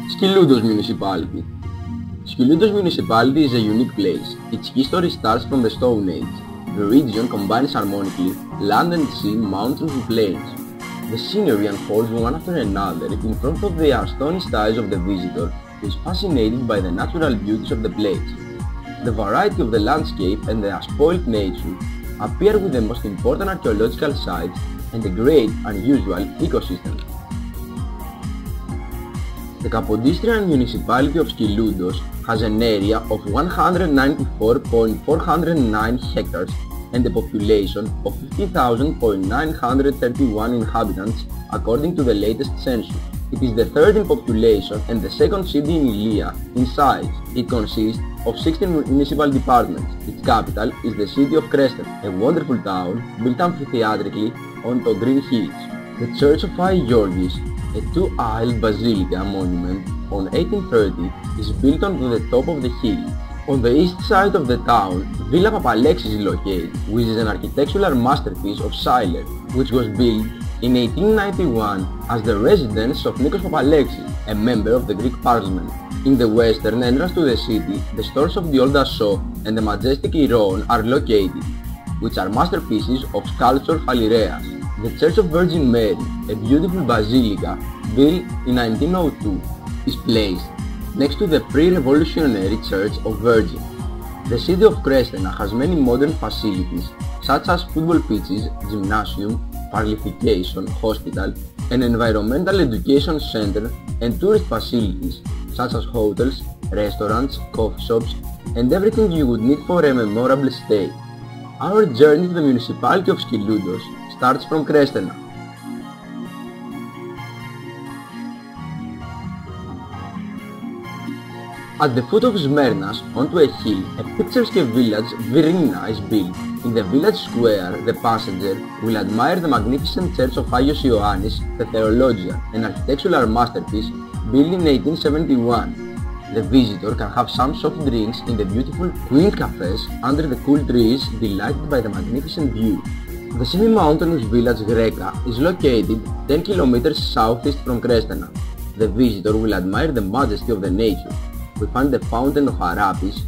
Skillountos Municipality. Skillountos Municipality is a unique place. Its history starts from the Stone Age. The region combines harmonically land and sea, mountains and plains. The scenery unfolds one after another in front of the astonished eyes of the visitor, who is fascinated by the natural beauties of the place. The variety of the landscape and the unspoiled nature appear with the most important archaeological sites and a great, unusual ecosystem. The Capodistrian municipality of Skillountos has an area of 194.409 hectares and a population of 50,931 inhabitants according to the latest census. It is the third in population and the second city in Ilia in size. It consists of 16 municipal departments. Its capital is the city of Creston, a wonderful town built amphitheatrically on the green hills. The Church of St. George's, a two-aisle basilica monument on 1830, is built onto the top of the hill. On the east side of the town, Villa Papalexis is located, which is an architectural masterpiece of Schiller, which was built in 1891 as the residence of Nikos Papalexis, a member of the Greek Parliament. In the western entrance to the city, the stores of the Old Asso and the majestic Iron are located, which are masterpieces of sculptor Phalireas. The Church of Virgin Mary, a beautiful basilica built in 1902, is placed next to the pre-revolutionary Church of Virgin. The city of Creston has many modern facilities such as football pitches, gymnasium, parlification, hospital, an environmental education center and tourist facilities such as hotels, restaurants, coffee shops and everything you would need for a memorable stay. Our journey to the municipality of Skillountos starts from Creston. At the foot of Smyrnas, onto a hill, a picturesque village, Virina, is built. In the village square, the passenger will admire the magnificent church of Agios Ioannis, the theologian, an architectural masterpiece built in 1871. The visitor can have some soft drinks in the beautiful quaint cafes under the cool trees, delighted by the magnificent view. The semi-mountainous village Greca is located 10 km southeast from Creston. The visitor will admire the majesty of the nature. We find the fountain of Harapis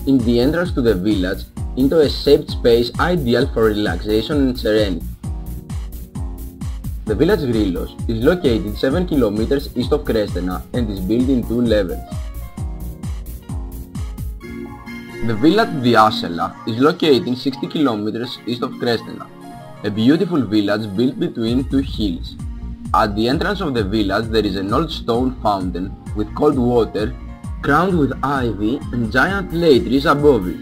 in the entrance to the village into a shaped space ideal for relaxation and serenity. The village Grillos is located 7 km east of Creston and is built in 2 levels. The village Diasela is located 60 km east of Creston, a beautiful village built between 2 hills. At the entrance of the village there is an old stone fountain with cold water crowned with ivy and giant lay trees above it.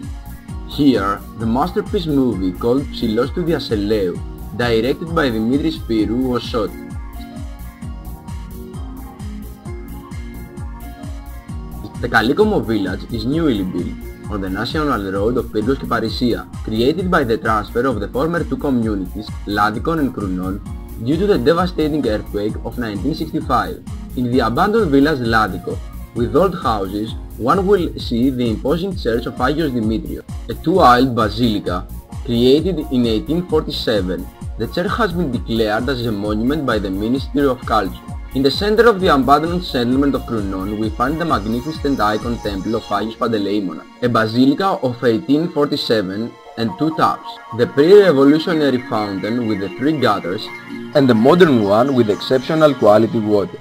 Here, the masterpiece movie called Psylos του Διασελέου, directed by Dimitris Spirou, was shot. The Kalikomo village is newly built on the national road of Pyrgos and Parisia, created by the transfer of the former 2 communities, Ladikon and Krounon, due to the devastating earthquake of 1965. In the abandoned village Ladiko, with old houses, one will see the imposing church of Agios Dimitrios, a 2-aisle basilica created in 1847. The church has been declared as a monument by the Ministry of Culture. In the center of the abandoned settlement of Krounon, we find the magnificent icon temple of Agios Panteleimona, a basilica of 1847 and 2 tops, the pre-revolutionary fountain with the 3 gutters, and the modern one with exceptional quality water.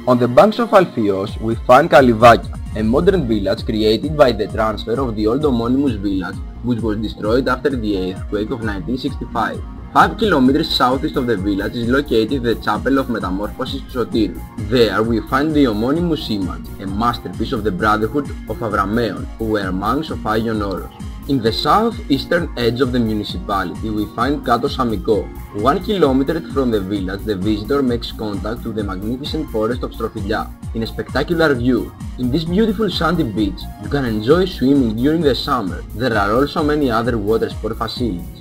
On the banks of Alphios, we find Kalivakia, a modern village created by the transfer of the old homonymous village, which was destroyed after the earthquake of 1965. 5 km southeast of the village is located the Chapel of Metamorphosis Sotiru. There we find the homonymous image, a masterpiece of the Brotherhood of Avrameon, who were monks of Agion Oros. In the southeastern edge of the municipality we find Katos Amiko. 1 km from the village the visitor makes contact with the magnificent forest of Strophilia in a spectacular view. In this beautiful sandy beach you can enjoy swimming during the summer. There are also many other water sport facilities.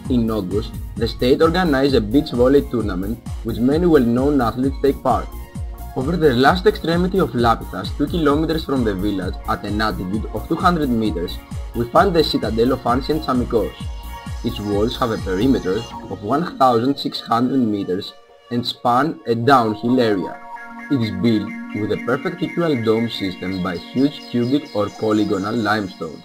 In August, the state organized a beach volley tournament which many well-known athletes take part. Over the last extremity of Lapithas, 2 km from the village, at an altitude of 200 meters, we find the citadel of ancient Samikos. Its walls have a perimeter of 1,600 meters and span a downhill area. It is built with a perpendicular dome system by huge cubic or polygonal limestone.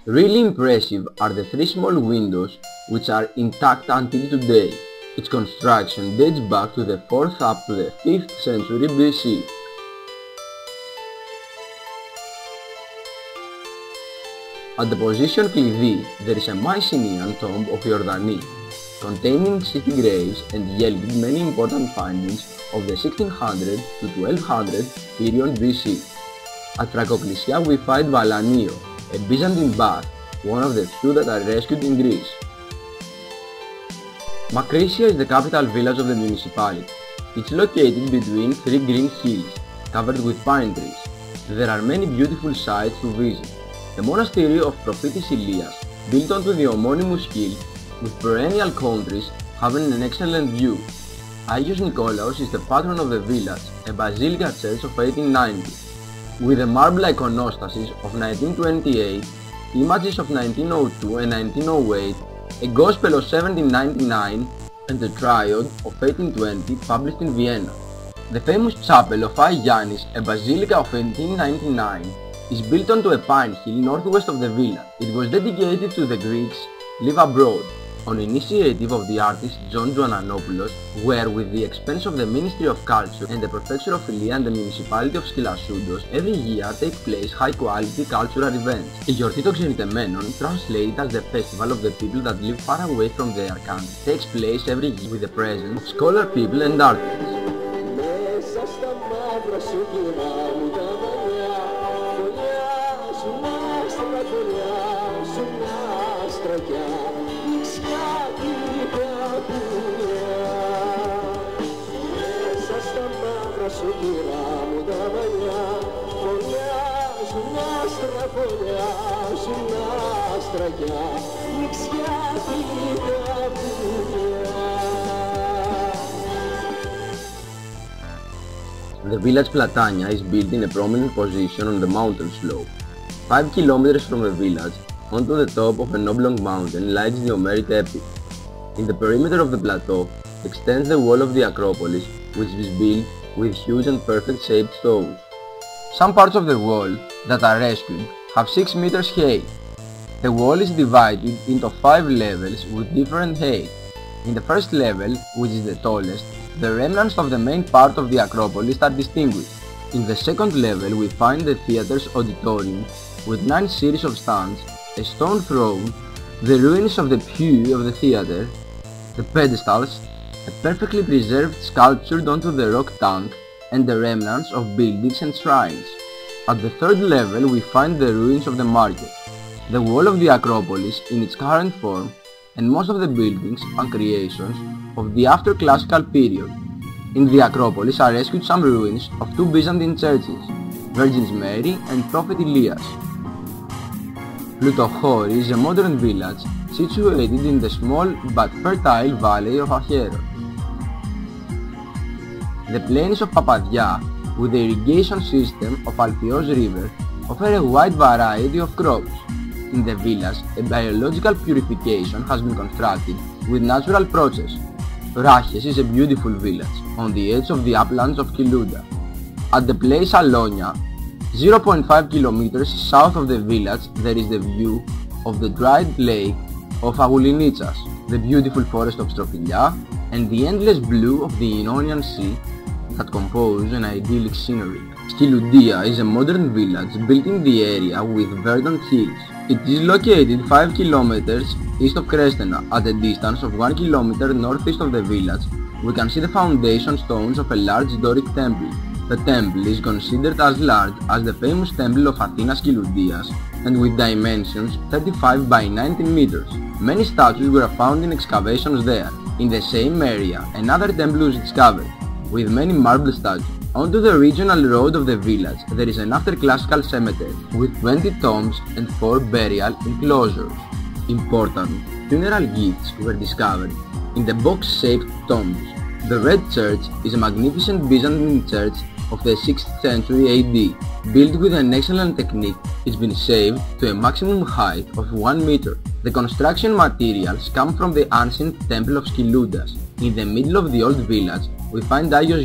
Really impressive are the three small windows which are intact until today. Its construction dates back to the 4th up to the 5th century BC. At the position Κλειδί, there is a Mycenaean tomb of Jordani, containing city graves and yielding many important findings of the 1600 to 1200 period BC. At Thrakoklisia we find Valanio, a Byzantine bath, one of the few that are rescued in Greece. Makrissia is the capital village of the municipality. It's located between three green hills, covered with pine trees. There are many beautiful sights to visit. The monastery of Prophetess Elias, built onto the homonymous hill, with perennial country trees, having an excellent view. Agios Nikolaos is the patron of the village, a basilica church of 1890. With a marble iconostasis of 1928, images of 1902 and 1908, a Gospel of 1799 and a Triod of 1820 published in Vienna. The famous chapel of I. Yannis, a basilica of 1899, is built onto a pine hill northwest of the village. It was dedicated to the Greeks live abroad, on initiative of the artist John Joannopoulos, where with the expense of the Ministry of Culture and the Prefecture of Ilia and the Municipality of Skillountos, every year take place high-quality cultural events. Η γιορτή των ξενιτεμένων, translated as the festival of the people that live far away from their country, takes place every year with the presence of scholar people and artists. The village Platania is built in a prominent position on the mountain slope. 5 kilometers from the village, onto the top of an oblong mountain lies the Homeric epic. In the perimeter of the plateau extends the wall of the Acropolis, which is built with huge and perfect shaped stones. Some parts of the wall that are rescued have 6 meters height. The wall is divided into 5 levels with different height. In the first level, which is the tallest, the remnants of the main part of the Acropolis are distinguished. In the second level we find the theatre's auditorium with 9 series of stands, a stone throne, the ruins of the pew of the theatre, the pedestals, a perfectly preserved sculpture onto the rock tank, and the remnants of buildings and shrines. At the third level we find the ruins of the market, the wall of the Acropolis in its current form, and most of the buildings and creations of the after-classical period. In the Acropolis are rescued some ruins of 2 Byzantine churches, Virgins Mary and Prophet Elias. Ploutochori is a modern village situated in the small but fertile valley of Acheron. The plains of Papadia, with the irrigation system of Alphios River, offer a wide variety of crops. In the village, a biological purification has been constructed with natural process. Raches is a beautiful village on the edge of the uplands of Kilouda. At the place Alonia, 0.5 kilometers south of the village, there is the view of the dried lake of Agoulinitsas, the beautiful forest of Strofilia, and the endless blue of the Ionian Sea that compose an idyllic scenery. Skillountia is a modern village built in the area with verdant hills. It is located 5 kilometers east of Krestena, at a distance of 1 kilometer northeast of the village. We can see the foundation stones of a large Doric temple. The temple is considered as large as the famous temple of Athena Skillountias, and with dimensions 35 by 19 meters. Many statues were found in excavations there. In the same area, another temple was discovered, with many marble statues. Onto the regional road of the village there is an after-classical cemetery with 20 tombs and 4 burial enclosures. Important funeral gifts were discovered in the box-shaped tombs. The Red Church is a magnificent Byzantine church of the 6th century AD. Built with an excellent technique, it's been saved to a maximum height of 1 meter. The construction materials come from the ancient temple of Skillountas. In the middle of the old village we find Agios